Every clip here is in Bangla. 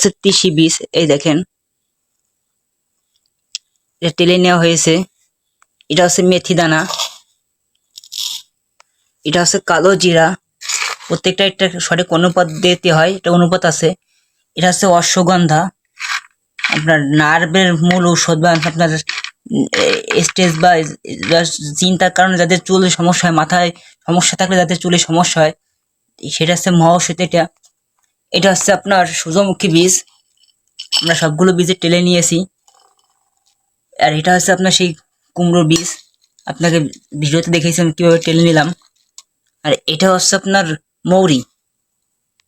হচ্ছে তিসি বীজ, এই দেখেন এটা টেলে নেওয়া হয়েছে। এটা হচ্ছে মেথি দানা, এটা হচ্ছে কালো জিরা। প্রত্যেকটা একটা সঠিক অনুপাত দিতে হয়, এটা অনুপাত আছে। এটা হচ্ছে অশ্বগন্ধা, আপনার নার্ভের মূল ঔষধ, বা আপনার স্ট্রেস বা চিন্তার কারণে যাদের চুলের সমস্যা হয়, মাথায় সমস্যা থাকলে যাদের চুলের সমস্যা হয়, সেটা হচ্ছে মহাঔষধ। এটা এটা হচ্ছে আপনার সূর্যমুখী বীজ, আমরা সবগুলো বীজে টেলে নিয়েছি। আর এটা হচ্ছে আপনার সেই কুমড়োর বীজ, আপনাকে ভিডিওতে দেখিয়েছি আমি কীভাবে টেলে নিলাম। আর এটা হচ্ছে আপনার মৌরি।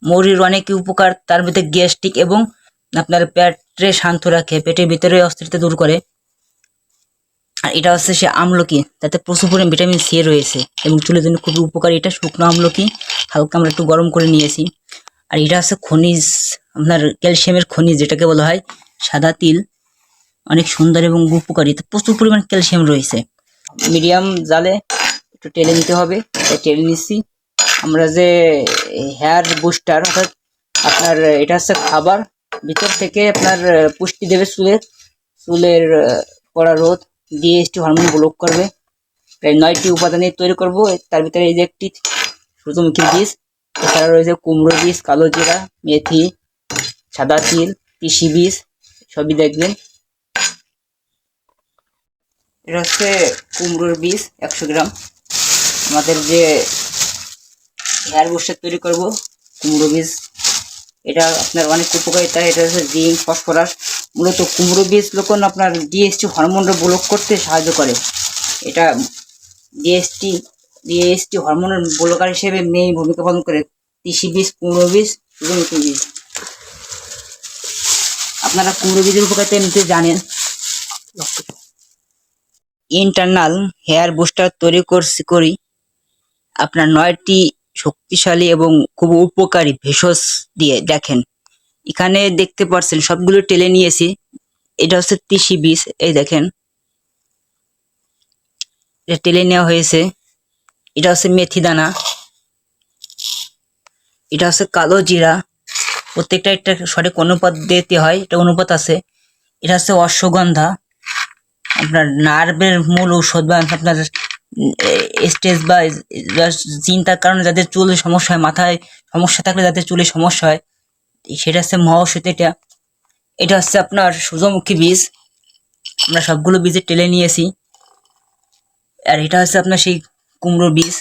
মৌরির অনেক উপকার, তার ভিতরে গ্যাস্ট্রিক এবং আপনার পেটে শান্ত রাখে, পেটের ভিতরে অস্থিরতা দূর করে। আর এটা হচ্ছে সে আমলকি, তাতে প্রচুর পরিমাণে ভিটামিন সি রয়েছে এবং চুলের জন্য খুবই উপকারী। এটা শুকনো আমলকি, হালকা আমরা একটু গরম করে নিয়েছি। আর এটা হচ্ছে খনিজ, আপনার ক্যালসিয়ামের খনিজ, যেটাকে বলা হয় সাদা তিল, অনেক সুন্দর এবং উপকারী, প্রচুর পরিমাণ ক্যালসিয়াম রয়েছে। মিডিয়াম জালে একটু টেলে নিতে হবে, টেলে নিচ্ছি। আমরা যে হেয়ার বুস্টার, অর্থাৎ আপনার এটা হচ্ছে খাবার, ভিতর থেকে আপনার পুষ্টি দেবে চুলের পড়া রোধ, ডিএসটি হরমোন ব্লক করবে। প্রায় 9টি উপাদানে তৈরি করব। তার ভিতরে এই যে একটি সূর্যমুখী বীজ, এছাড়া রয়েছে কুমড়ো বীজ, কালো জিরা, মেথি, সাদা তিল, তিসি বীজ, সবই দেখবেন। এটা হচ্ছে কুমড়োর বীজ 100 গ্রাম। আমাদের যে হেয়ার বুস্টার তৈরি করব, কুমড়ো বীজ, এটা আপনার অনেক উপকারিতা। এটা হচ্ছে জিঙ্ক, ফসফরাস। মূলত কুমড়ো বীজ যখন আপনার ডিএসটি হরমোনটা ব্লক করতে সাহায্য করে। এটা ডিএসটি হরমোনের ব্লকার হিসেবে মেইন ভূমিকা পালন করে। তিসি বীজ, কুমড়ো বীজ, সূর্যমুখী বীজ। আপনারা কুমড়ো বীজের উপকারিতা এমনিতে জানেন। ইন্টারনাল হেয়ার বুস্টার তৈরি করি আপনার 9টি শক্তিশালী এবং খুব উপকারী ভেষজ দিয়ে। দেখেন এখানে দেখতে পাচ্ছেন সবগুলো টেলে নিয়েছি। এটা হচ্ছে তিসি বীজ, এই দেখেন এটা টেলে নেওয়া হয়েছে। এটা হচ্ছে মেথি দানা, এটা হচ্ছে কালো জিরা। প্রত্যেকটা একটা সঠিক অনুপাত দিতে হয়, এটা অনুপাত আছে। এটা হচ্ছে অশ্বগন্ধা, আপনার নার্ভের মূল ঔষধ, বা আপনার স্ট্রেস বা চিন্তার কারণে যাদের চুলের সমস্যা হয়, মাথায় সমস্যা থাকলে যাদের চুলের সমস্যা হয়, সেটা হচ্ছে মহাঔষধ। এটা এটা হচ্ছে আপনার সূর্যমুখী বীজ, আমরা সবগুলো বীজে টেলে নিয়েছি। আর এটা হচ্ছে আপনার সেই কুমড়োর বীজ,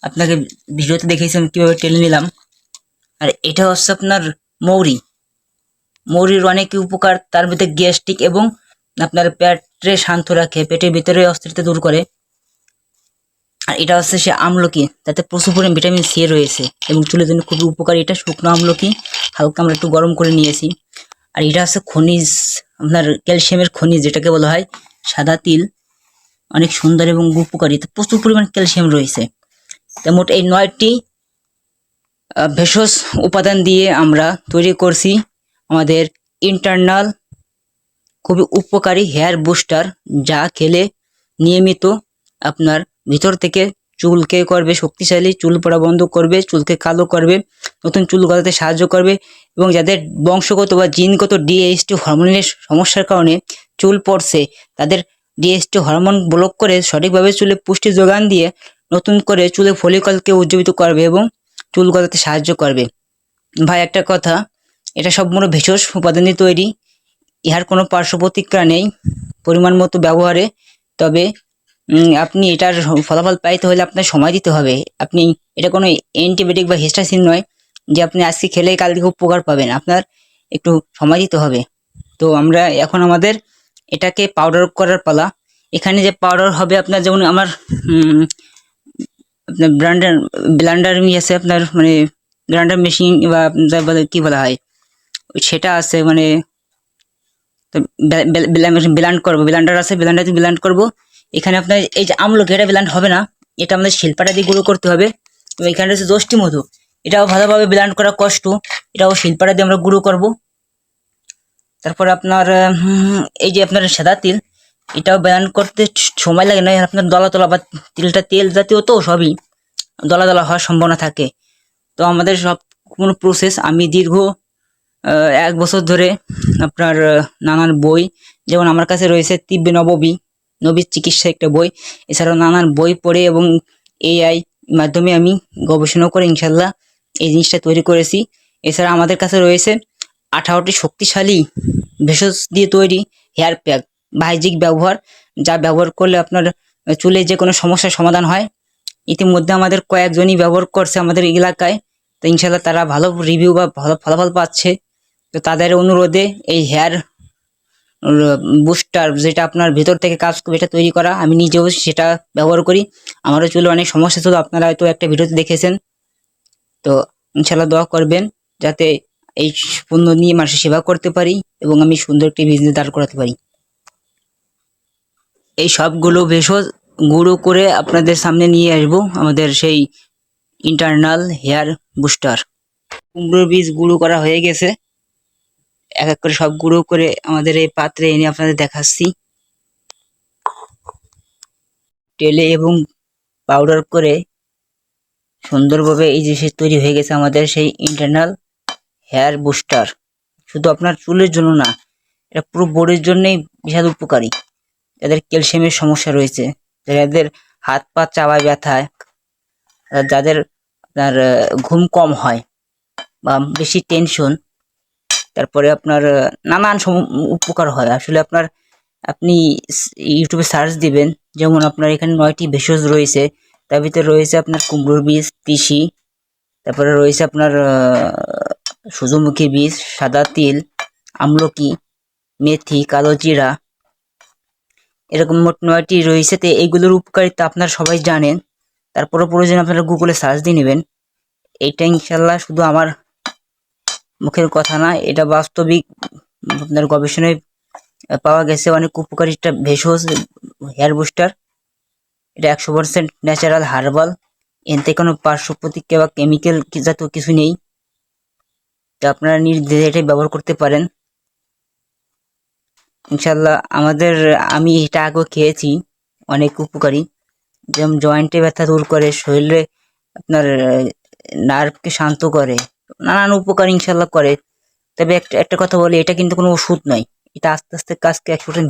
আপনাকে ভিডিওতে দেখিয়েছি আমি কীভাবে টেলে নিলাম। আর এটা হচ্ছে আপনার মৌরির অনেক উপকার, তার ভিতরে গ্যাস্ট্রিক এবং আপনার পেটে শান্ত রাখে, পেটের ভিতরে অস্থিরতা দূর করে। আর এটা হচ্ছে সে আমলকি, তাতে প্রচুর পরিমাণে ভিটামিন সি রয়েছে এবং চুলের জন্য খুবই উপকারী। এটা শুকনো আমলকি, হালকা আমরা একটু গরম করে নিয়েছি। আর এটা হচ্ছে খনিজ, আপনার ক্যালসিয়ামের খনিজ, যেটাকে বলা হয় সাদা তিল, অনেক সুন্দর এবং উপকারী, প্রচুর পরিমাণ ক্যালসিয়াম রয়েছে। মোট এই 9টি ভেষজ উপাদান দিয়ে আমরা তৈরি করছি আমাদের ইন্টারনাল খুবই উপকারী হেয়ার বুস্টার, যা খেলে নিয়মিত আপনার ভিতর থেকে চুলকে করবে শক্তিশালী, চুল পড়া বন্ধ করবে, চুলকে কালো করবে, নতুন চুল গজাতে সাহায্য করবে। এবং যাদের বংশগত বা জিনগত ডিএসটি হরমোনের সমস্যার কারণে চুল পড়ছে, তাদের ডিএসটি হরমোন ব্লক করে সঠিকভাবে চুলে পুষ্টি যোগান দিয়ে নতুন করে চুলের ফলিকলকে উজ্জীবিত করবে এবং চুল গজাতে সাহায্য করবে। ভাই একটা কথা, এটা সম্পূর্ণ ভেষজ উপাদানে তৈরি, ইহার কোনো পার্শ্ব প্রতিক্রিয়া নেই পরিমাণ মতো ব্যবহারে। তবে আপনি এটার ফলাফল পাইতে হলে আপনার সময় দিতে হবে। আপনি এটা কোনো অ্যান্টিবায়োটিক বা হিস্টাসিন নয় যে আপনি আজকে খেলে কালকে উপকার পাবেন, আপনার একটু সময় দিতে হবে। তো আমরা এখন আমাদের এটাকে পাউডার করার পালা। এখানে যে পাউডার হবে আপনার, যেমন আমার আপনার ব্লেন্ডার আছে, আপনার মানে ব্লেন্ডার মেশিন বা কি বলা হয় সেটা আছে, মানে ব্লেন্ড করবো, ব্লেন্ডার আছে, ব্লেন্ডারে ব্লেন্ড করবো। এখানে আপনার এই যে আমলকি, এটা ব্লেন্ড হবে না, এটা আমাদের শিল্পাটা দিয়ে গুঁড়ো করতে হবে। এবং এখানে রয়েছে যষ্টি মধু, এটাও ভালোভাবে ব্লেন্ড করা কষ্ট, এটাও শিল্পাটা দিয়ে আমরা গুঁড়ো করব। তারপর আপনার এই যে আপনার সাদা তিল, এটাও ব্লেন্ড করতে সময় লাগে না, আপনার দলা তলা বা তিলটা তেল জাতীয় তো সবই দলা দলা হওয়ার সম্ভাবনা থাকে। তো আমাদের সব কোনো প্রসেস আমি দীর্ঘ 1 বছর ধরে আপনার নানান বই, যেমন আমার কাছে রয়েছে তিব্বে নববী, নবীর চিকিৎসা একটা বই। এছাড়াও নানান বই পড়ে এবং এআই মাধ্যমে আমি গবেষণা করে ইনশাল্লাহ এই জিনিসটা তৈরি করেছি। এছাড়া আমাদের কাছে রয়েছে 18টি শক্তিশালী ভেষজ দিয়ে তৈরি হেয়ার প্যাক, বাহ্যিক ব্যবহার, যা ব্যবহার করলে আপনার চুলে যে কোনো সমস্যার সমাধান হয়। ইতিমধ্যে আমাদের কয়েকজনই ব্যবহার করছে আমাদের এলাকায়, তো ইনশাল্লাহ তারা ভালো রিভিউ বা ভালো ফলাফল পাচ্ছে। তো তাদের অনুরোধে এই হেয়ার বুস্টার, যেটা আপনার ভেতর থেকে কাজ করবে, এটা তৈরি করা। আমি নিজেও সেটা ব্যবহার করি। আমারও চুলে অনেক সমস্যা ছিল, আপনারা হয়তো একটা ভিডিওতে দেখেছেন। তো ইনশাল্লাহ দোয়া করবেন যাতে এই পণ্য নিয়ে মানুষের সেবা করতে পারি এবং আমি সুন্দর একটি বিজনেস দাঁড় করাতে পারি। এই সবগুলো ভেষজ গুঁড়ো করে আপনাদের সামনে নিয়ে আসবো আমাদের সেই ইন্টারনাল হেয়ার বুস্টার। কুমড়োর বীজ গুঁড়ো করা হয়ে গেছে, এক এক করে সব গুঁড়ো করে আমাদের এই পাত্রে এনে আপনাদের দেখাচ্ছি। টেলে এবং পাউডার করে সুন্দরভাবে এই যে তৈরি হয়ে গেছে আমাদের সেই ইন্টারনাল হেয়ার বুস্টার। শুধু আপনার চুলের জন্য না, এটা পুরো বডির জন্যই বিশাল উপকারী। যাদের ক্যালসিয়ামের সমস্যা রয়েছে, যাদের হাত পা চাবায় ব্যথায়, যাদের আপনার ঘুম কম হয় বা বেশি টেনশন, তারপরে আপনার নানান উপকার হয়। আসলে আপনি ইউটিউবে সার্চ দিবেন, যেমন আপনার এখানে 9টি ভেষজ রয়েছে। তার ভিতরে রয়েছে আপনার কুমড়োর বীজ, তিসি, তারপরে রয়েছে আপনার সূর্যমুখী বীজ, সাদা তিল, আমলকি, মেথি, কালো জিরা, এরকম মোট 9টি রয়েছে। তো এইগুলোর উপকারিতা আপনারা সবাই জানেন, তারপরে প্রয়োজন আপনারা গুগলে সার্চ দিয়ে নেবেন। এইটা ইনশাল্লাহ শুধু আমার মুখের কথা না, এটা বাস্তবিক আপনার গবেষণায় পাওয়া গেছে অনেক উপকারী একটা ভেষজ হেয়ার বুস্টার। এটা 100% ন্যাচারাল হার্বাল, এতে কোনো পার্শ্ব প্রতিক্রিয়া বা কেমিক্যাল জাতীয় কিছু নেই। তো আপনারা নির্দ্বিধায় এটা ব্যবহার করতে পারেন ইনশাল্লাহ। আমি এটা আগেও খেয়েছি, অনেক উপকারী। যেমন জয়েন্টে ব্যথা দূর করে, শরীরে আপনার নার্ভকে শান্ত করে, নানান উপকার ইনশাল্লাহ করে। তবে একটা কথা বলি, এটা কিন্তু কোনো ওষুধ নয়। এটা আস্তে আস্তে কাজকে 100%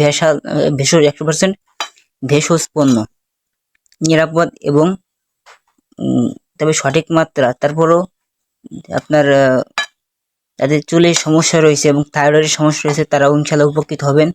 ভেষজ 100% ভেষজ পণ্য, নিরাপদ এবং তবে সঠিক মাত্রা। তারপরও আপনার যাদের চুলের সমস্যা রয়েছে এবং থাইরয়েডের সমস্যা রয়েছে, তারাও ইনশাল্লাহ উপকৃত হবেন।